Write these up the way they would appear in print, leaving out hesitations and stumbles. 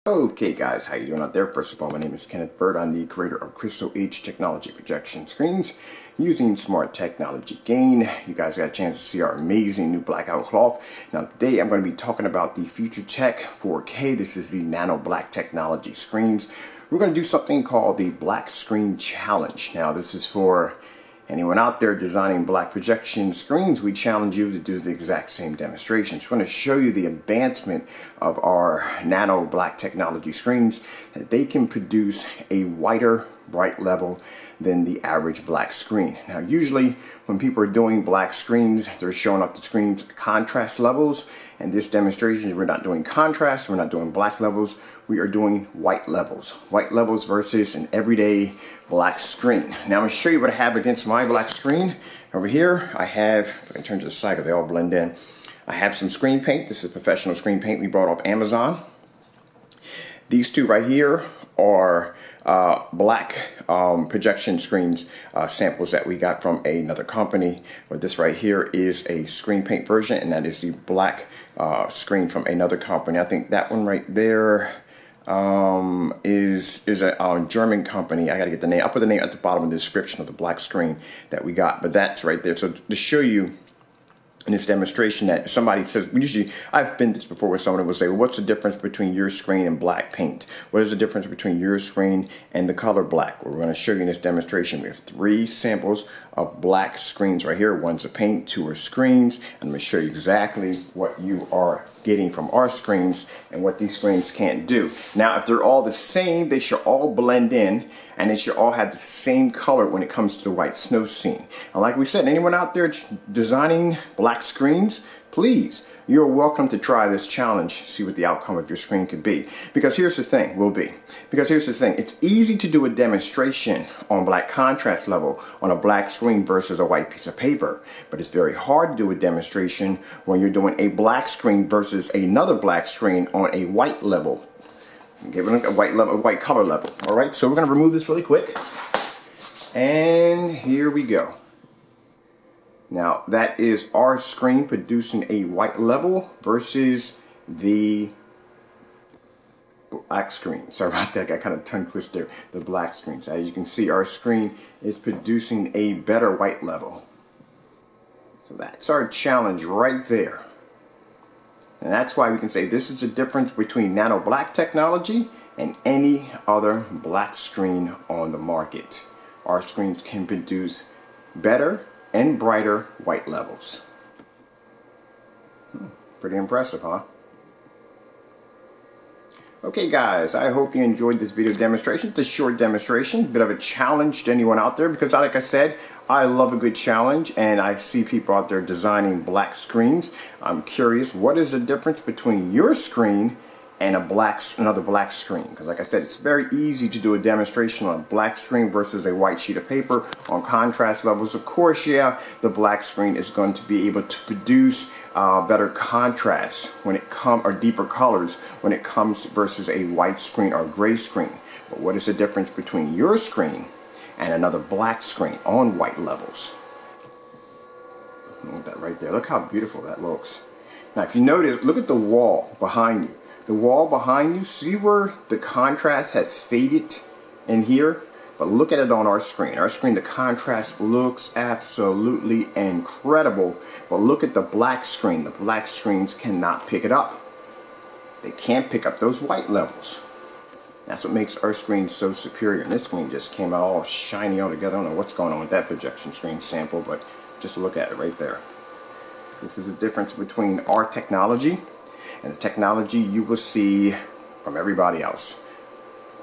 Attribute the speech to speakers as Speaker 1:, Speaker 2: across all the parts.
Speaker 1: Okay guys, how you doing out there? First of all, my name is Kenneth Bird. I'm the creator of Crystal H Technology projection screens using smart technology gain. You guys got a chance to see our amazing new blackout cloth. Now today I'm going to be talking about the Future Tech 4K. This is the Nano Black Technology screens. We're going to do something called the Black Screen Challenge. Now this is for anyone out there designing black projection screens. We challenge you to do the exact same demonstrations. We're going to show you the advancement of our Nano Black Technology screens, that they can produce a whiter, bright level than the average black screen. Now usually when people are doing black screens, they're showing off the screen's contrast levels. And this demonstration, we're not doing contrast, we're not doing black levels, we are doing white levels. White levels versus an everyday black screen. Now I'm going to show you what I have against my black screen. Over here I have, if I can turn to the side, they all blend in. I have some screen paint. This is professional screen paint we brought off Amazon. These two right here are black projection screens samples that we got from another company. But this right here is a screen paint version, and that is the black screen from another company. I think that one right there is a German company. I gotta get the name. I'll put the name at the bottom of the description of the black screen that we got. But that's right there. So to show you in this demonstration that somebody says, usually I've been this before where someone will say, well, what's the difference between your screen and black paint? What is the difference between your screen and the color black? Well, we're going to show you in this demonstration. We have 3 samples of black screens right here. One's a paint, 2 are screens. And I'm going to show you exactly what you are getting from our screens and what these screens can't do. Now, if they're all the same, they should all blend in, and they should all have the same color when it comes to the white snow scene. And like we said, anyone out there designing black screens, please, you're welcome to try this challenge, see what the outcome of your screen could be. Because here's the thing, it's easy to do a demonstration on black contrast level on a black screen versus a white piece of paper. But it's very hard to do a demonstration when you're doing a black screen versus another black screen on a white level. Give it a white color level. All right, so we're going to remove this really quick. And here we go. Now that is our screen producing a white level versus the black screen. Sorry about that, I got kind of tongue twisted there. The black screen. So as you can see, our screen is producing a better white level. So that's our challenge right there. And that's why we can say this is the difference between Nano Black technology and any other black screen on the market. Our screens can produce better and brighter white levels. Pretty impressive, huh? Okay guys, I hope you enjoyed this video demonstration. It's a short demonstration, bit of a challenge to anyone out there, because like I said, I love a good challenge, and I see people out there designing black screens. I'm curious, what is the difference between your screen and another black screen? Because like I said, it's very easy to do a demonstration on a black screen versus a white sheet of paper on contrast levels. Of course, yeah, the black screen is going to be able to produce better contrast when it comes, or deeper colors when it comes to versus a white screen or gray screen. But what is the difference between your screen and another black screen on white levels? Look at that right there. Look how beautiful that looks. Now if you notice, look at the wall behind you. The wall behind you, see where the contrast has faded in here? But look at it on our screen. Our screen, the contrast looks absolutely incredible. But look at the black screen. The black screens cannot pick it up. They can't pick up those white levels. That's what makes our screen so superior. And this screen just came out all shiny all together. I don't know what's going on with that projection screen sample, but just look at it right there. This is the difference between our technology and the technology you will see from everybody else.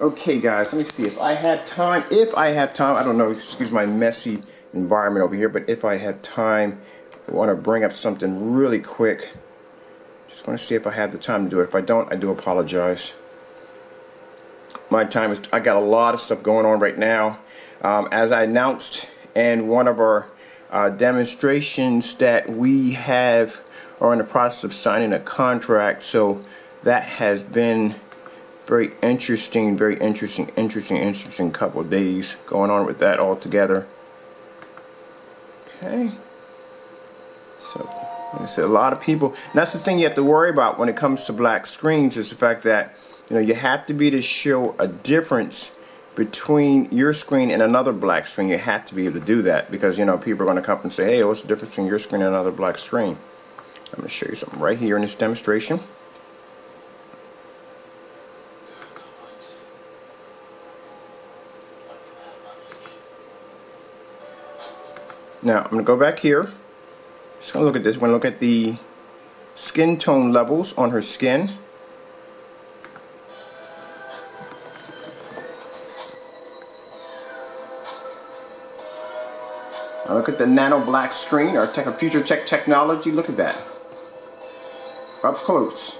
Speaker 1: Okay guys, let me see if I have time. I don't know, excuse my messy environment over here, but if I have time, I want to bring up something really quick. Just want to see if I have the time to do it. If I don't, I do apologize. My time is, I got a lot of stuff going on right now. As I announced in one of our demonstrations that we are in the process of signing a contract, so that has been very interesting couple of days going on with that all together. Okay, so It's a lot of people, and that's the thing you have to worry about when it comes to black screens, is the fact that you have to be able to show a difference between your screen and another black screen. You have to be able to do that, because people are going to come and say, hey, what's the difference between your screen and another black screen? I'm going to show you something right here in this demonstration. Now I'm going to go back here. Just going to look at this. We're going to look at the skin tone levels on her skin. Now look at the nano black screen, our future tech technology. Look at that. Up close.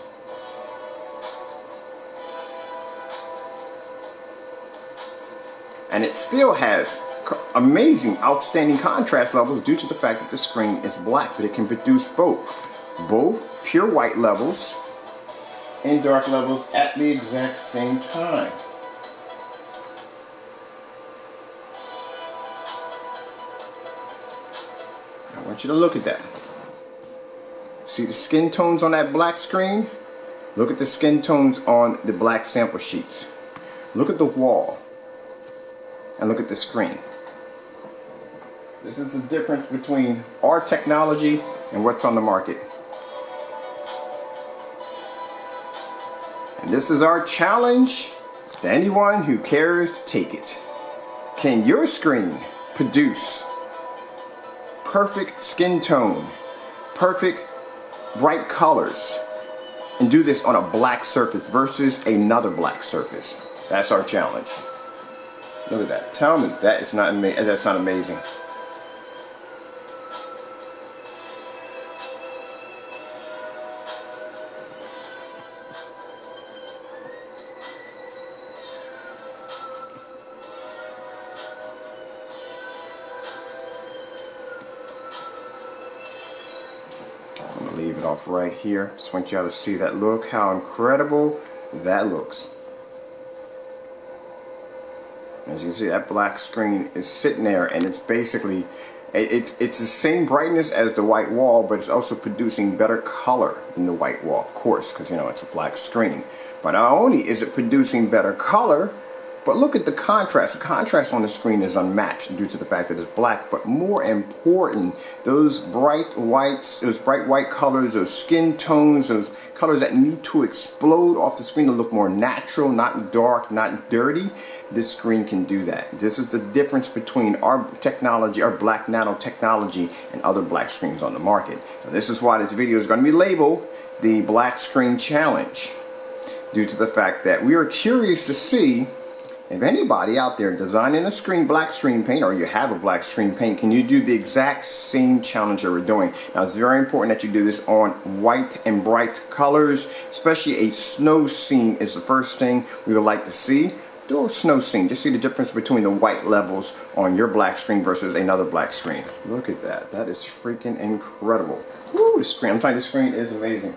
Speaker 1: And it still has amazing, outstanding contrast levels due to the fact that the screen is black, but it can produce both pure white levels and dark levels at the exact same time. I want you to look at that. See the skin tones on that black screen? Look at the skin tones on the black sample sheets. Look at the wall. And look at the screen. This is the difference between our technology and what's on the market. And this is our challenge to anyone who cares to take it. Can your screen produce perfect skin tone, perfect bright colors, and do this on a black surface versus another black surface? That's our challenge. Look at that. Tell me that's not amazing. I'm going to leave it off right here. Just want y'all to see that look, how incredible that looks. As you can see, that black screen is sitting there, and it's basically, it's the same brightness as the white wall, but it's also producing better color than the white wall, of course, because it's a black screen. But not only is it producing better color, but look at the contrast. The contrast on the screen is unmatched due to the fact that it's black. But more important, those bright whites, those bright white colors, those skin tones, those colors that need to explode off the screen to look more natural, not dark, not dirty. This screen can do that. This is the difference between our technology, our black nano technology, and other black screens on the market. So this is why this video is going to be labeled the Black Screen Challenge, due to the fact that we are curious to see if anybody out there designing a screen, black screen paint, or you have a black screen paint, can you do the exact same challenge that we're doing? Now, it's very important that you do this on white and bright colors, especially a snow scene is the first thing we would like to see. Do a snow scene. Just see the difference between the white levels on your black screen versus another black screen. Look at that. That is freaking incredible. Woo, the screen. I'm telling you, the screen is amazing.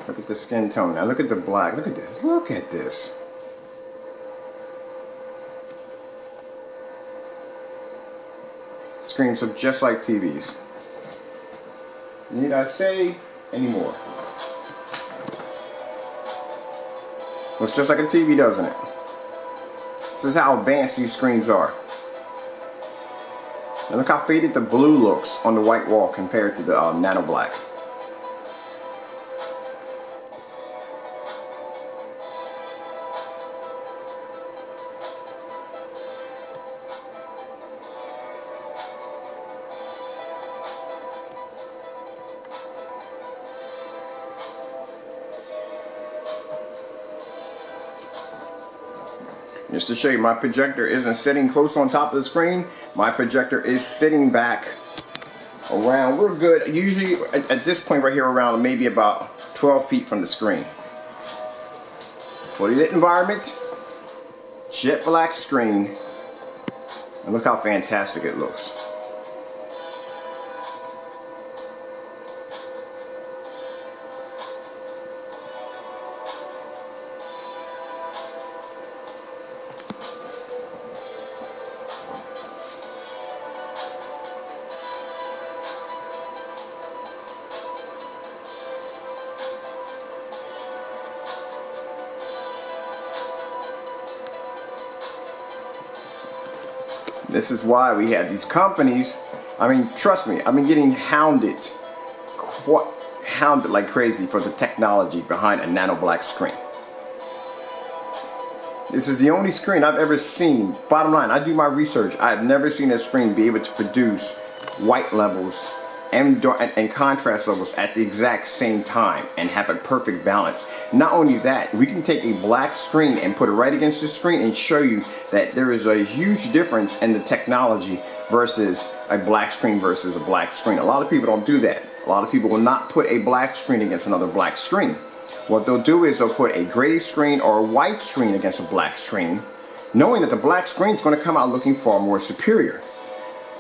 Speaker 1: Look at the skin tone. Now look at the black. Look at this. Look at this. Screens look just like TVs. Need I say anymore? Looks just like a TV, doesn't it? This is how advanced these screens are. And look how faded the blue looks on the white wall compared to the nano black. Just to show you, my projector isn't sitting close on top of the screen. My projector is sitting back around, we're good, usually at this point right here, around maybe about 12 feet from the screen. Fully lit environment, jet black screen, and look how fantastic it looks. This is why we have these companies. I mean, trust me, I've been getting hounded like crazy for the technology behind a nano black screen. This is the only screen I've ever seen. Bottom line, I do my research. I've never seen a screen be able to produce white levels and contrast levels at the exact same time and have a perfect balance. Not only that, we can take a black screen and put it right against the screen and show you that there is a huge difference in the technology versus a black screen versus a black screen. A lot of people don't do that. A lot of people will not put a black screen against another black screen. What they'll do is they'll put a gray screen or a white screen against a black screen, knowing that the black screen is going to come out looking far more superior.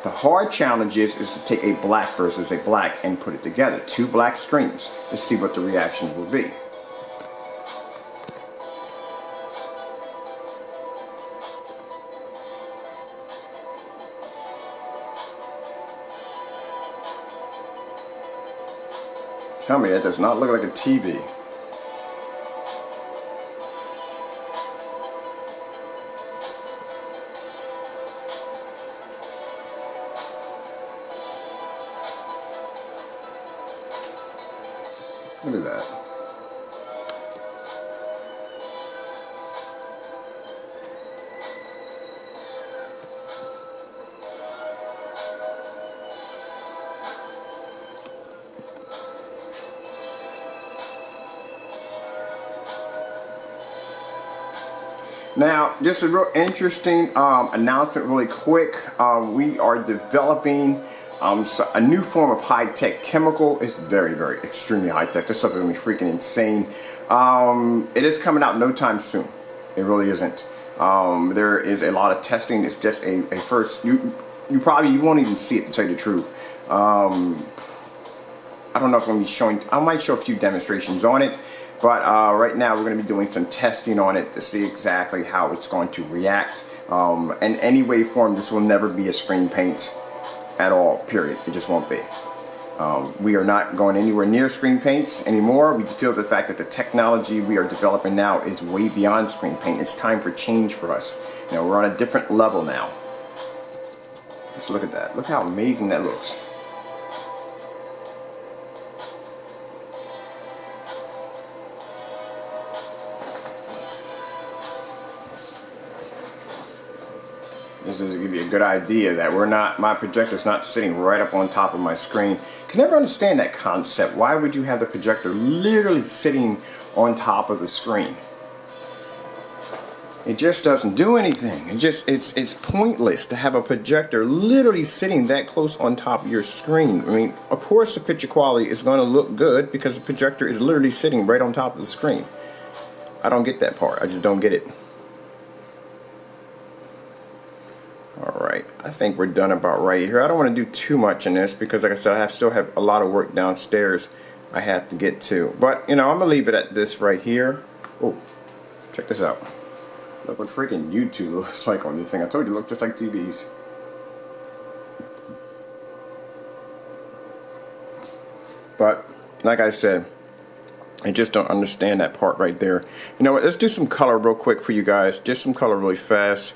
Speaker 1: The hard challenge is to take a black versus a black and put it together. Two black screens to see what the reactions will be. Tell me, that does not look like a TV. Look at that. Now, just a real interesting announcement really quick. We are developing a new form of high-tech chemical. It's very, very extremely high-tech. This stuff is going to be freaking insane. It is coming out no time soon. It really isn't. There is a lot of testing. It's just a first. You won't even see it, to tell you the truth. I don't know if I'm going to be showing. I might show a few demonstrations on it. But right now we're going to be doing some testing on it to see exactly how it's going to react. In any way, form, this will never be a screen paint at all, period. It just won't be. We are not going anywhere near screen paints anymore. We feel the fact that the technology we are developing now is way beyond screen paint. It's time for change for us. You know, we're on a different level now. Just look at that. Look how amazing that looks. This is to give you a good idea that my projector's not sitting right up on top of my screen. Can never understand that concept. Why would you have the projector literally sitting on top of the screen? It just doesn't do anything. It's pointless to have a projector literally sitting that close on top of your screen. I mean, of course the picture quality is going to look good because the projector is literally sitting right on top of the screen. I don't get that part. I just don't get it. Alright, I think we're done about right here. I don't want to do too much in this because, like I said, I still have a lot of work downstairs I have to get to. But, you know, I'm going to leave it at this right here. Oh, check this out. Look what freaking YouTube looks like on this thing. I told you, it looks just like TVs. But, like I said, I just don't understand that part right there. You know what, let's do some color real quick for you guys. Just some color really fast.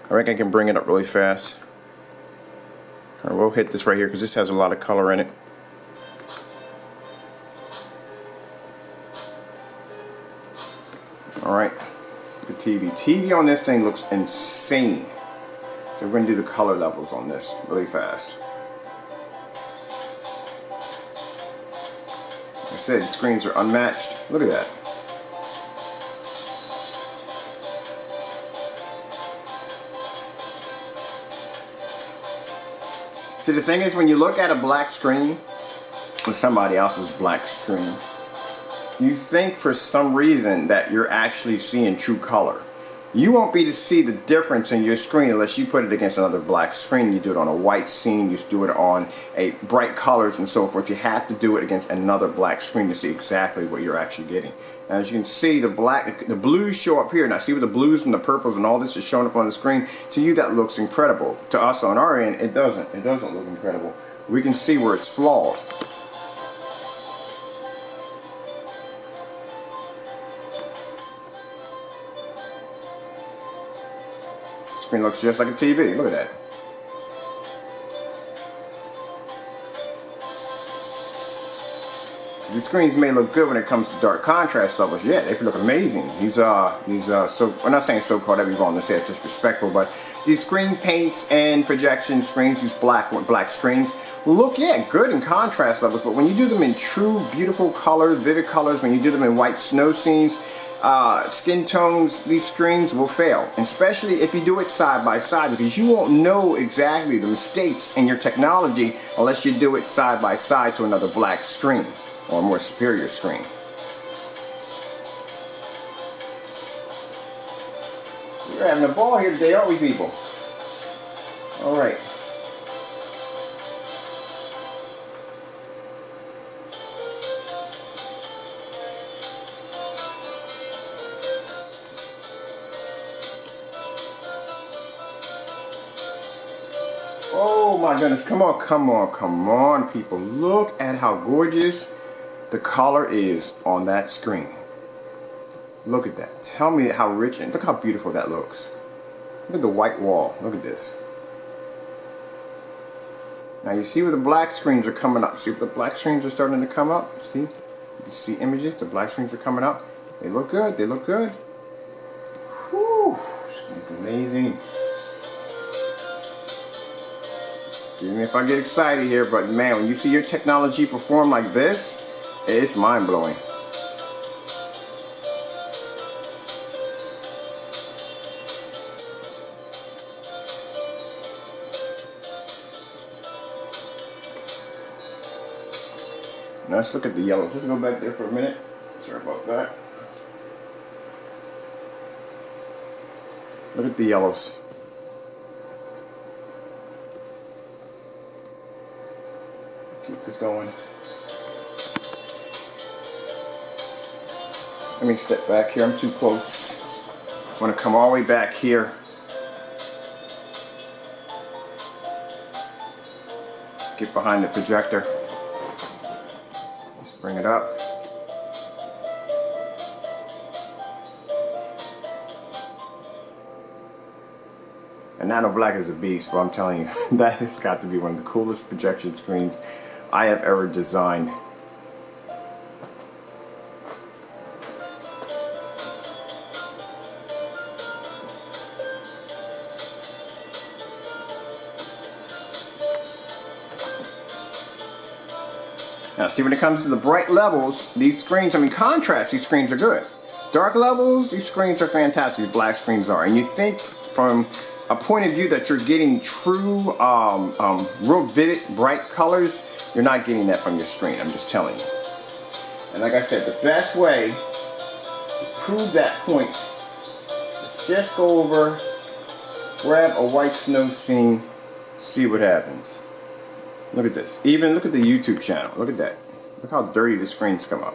Speaker 1: I reckon I can bring it up really fast. Alright, we'll hit this right here because this has a lot of color in it. Alright, the TV on this thing looks insane. So we're going to do the color levels on this really fast. Like I said, the screens are unmatched. Look at that. See, the thing is, when you look at a black screen with somebody else's black screen, you think for some reason that you're actually seeing true color. You won't be to see the difference in your screen unless you put it against another black screen. You do it on a white scene, you do it on a bright colors and so forth. You have to do it against another black screen to see exactly what you're actually getting. Now, as you can see, the blues show up here. Now, see what the blues and the purples and all this is showing up on the screen? To you, that looks incredible. To us on our end, it doesn't. It doesn't look incredible. We can see where it's flawed. Screen looks just like a TV. Look at that. These screens may look good when it comes to dark contrast levels. Yeah, they look amazing. These so, I'm not saying so-called, that'd be wrong to say, it's disrespectful, but these screen paints and projection screens, these black screens, look, yeah, good in contrast levels, but when you do them in true, beautiful colors, vivid colors, when you do them in white snow scenes, skin tones, these screens will fail, especially if you do it side by side, because you won't know exactly the mistakes in your technology unless you do it side by side to another black screen or a more superior screen. We're having a ball here today, aren't we, people? All right. Oh my goodness, come on, come on, come on, people. Look at how gorgeous the color is on that screen. Look at that. Tell me how rich and look how beautiful that looks. Look at the white wall. Look at this. Now you see where the black screens are coming up. See where the black screens are starting to come up? See? You see images? The black screens are coming up. They look good. They look good. Whew. It's amazing. Excuse me if I get excited here, but man, when you see your technology perform like this, it's mind-blowing. Now let's look at the yellows. Let's go back there for a minute. Sorry about that. Look at the yellows. Keep this going. Let me step back here. I'm too close. I want to come all the way back here. Get behind the projector. Just bring it up. And Nano Black is a beast, but I'm telling you, that has got to be one of the coolest projection screens I have ever designed. Now see, when it comes to the bright levels, these screens, I mean contrast, these screens are good. Dark levels, these screens are fantastic, these black screens are. And you think from a point of view that you're getting true, real vivid, bright colors, you're not getting that from your screen, I'm just telling you. And like I said, the best way to prove that point is just go over, grab a white snow scene, see what happens. Look at this. Even look at the YouTube channel. Look at that. Look how dirty the screens come up.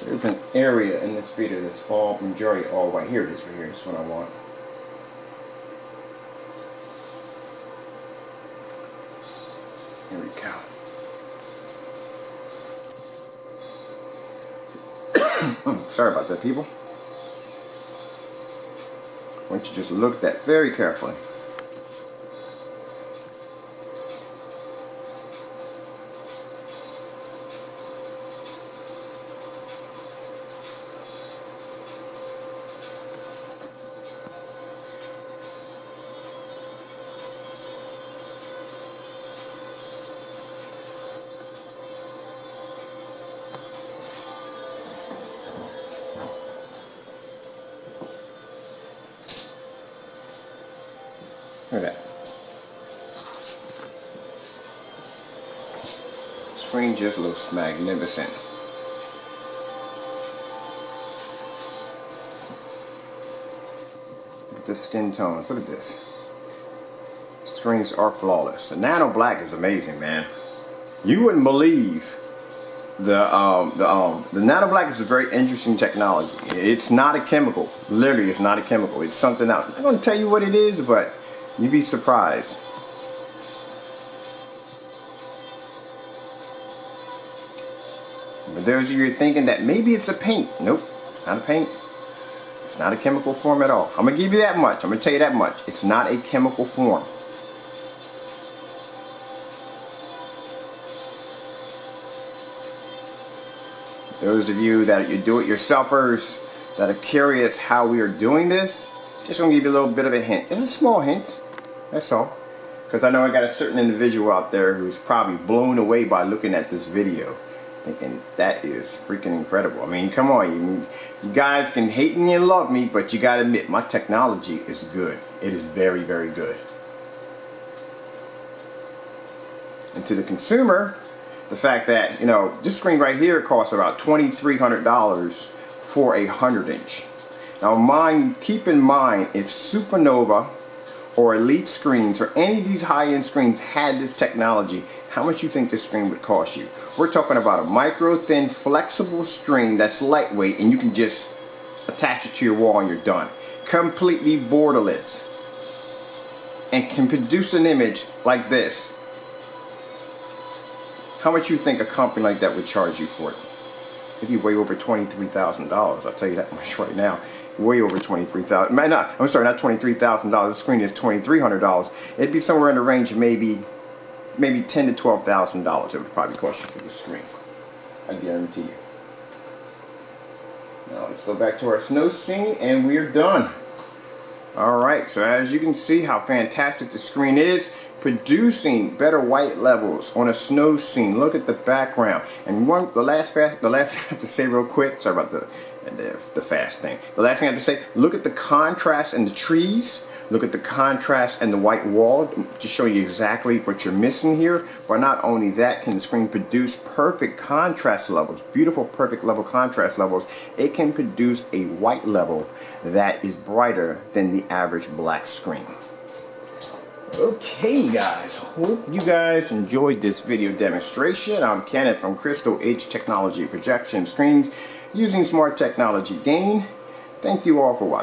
Speaker 1: There's an area in this video that's all, majority all white. Here it is right here. This is what I want. Here we go. Sorry about that, people. I want you to just look at that very carefully. Look at that. Screen just looks magnificent. Look at the skin tones. Look at this. screens are flawless. The Nano Black is amazing, man. You wouldn't believe the Nano Black is a very interesting technology. It's not a chemical. Literally, it's not a chemical. It's something else. I'm not going to tell you what it is, but you'd be surprised. But those of you thinking that maybe it's a paint. Nope, it's not a paint. It's not a chemical form at all. I'm going to give you that much. I'm going to tell you that much. It's not a chemical form. Those of you that are do-it-yourselfers that are curious how we are doing this, just going to give you a little bit of a hint. Just a small hint. That's all. Because I know I got a certain individual out there who's probably blown away by looking at this video, thinking that is freaking incredible. I mean, come on. You guys can hate me and love me, but you got to admit, my technology is good. It is very, very good. And to the consumer, the fact that, you know, this screen right here costs about $2,300 for a 100-inch. Now, keep in mind, if Supernova or Elite screens or any of these high-end screens had this technology, how much you think this screen would cost you? We're talking about a micro-thin, flexible screen that's lightweight, and you can just attach it to your wall and you're done. Completely borderless, and can produce an image like this. How much you think a company like that would charge you for it? It'd be way over $23,000. I'll tell you that much right now. Way over $23,000. I'm sorry, not $23,000. The screen is $2,300. It'd be somewhere in the range of maybe $10,000 to $12,000. It would probably cost you for the screen. I guarantee you. Now let's go back to our snow scene, and we're done. All right. So as you can see, how fantastic the screen is, producing better white levels on a snow scene. Look at the background. And the last thing I have to say real quick. Sorry about the fast thing. The last thing I have to say, look at the contrast in the trees. Look at the contrast and the white wall to show you exactly what you're missing here. But not only that, can the screen produce perfect contrast levels, beautiful perfect level contrast levels. It can produce a white level that is brighter than the average black screen. Okay guys, hope you guys enjoyed this video demonstration. I'm Kenneth from Crystal H Technology Projection Screens using smart technology gain. Thank you all for watching.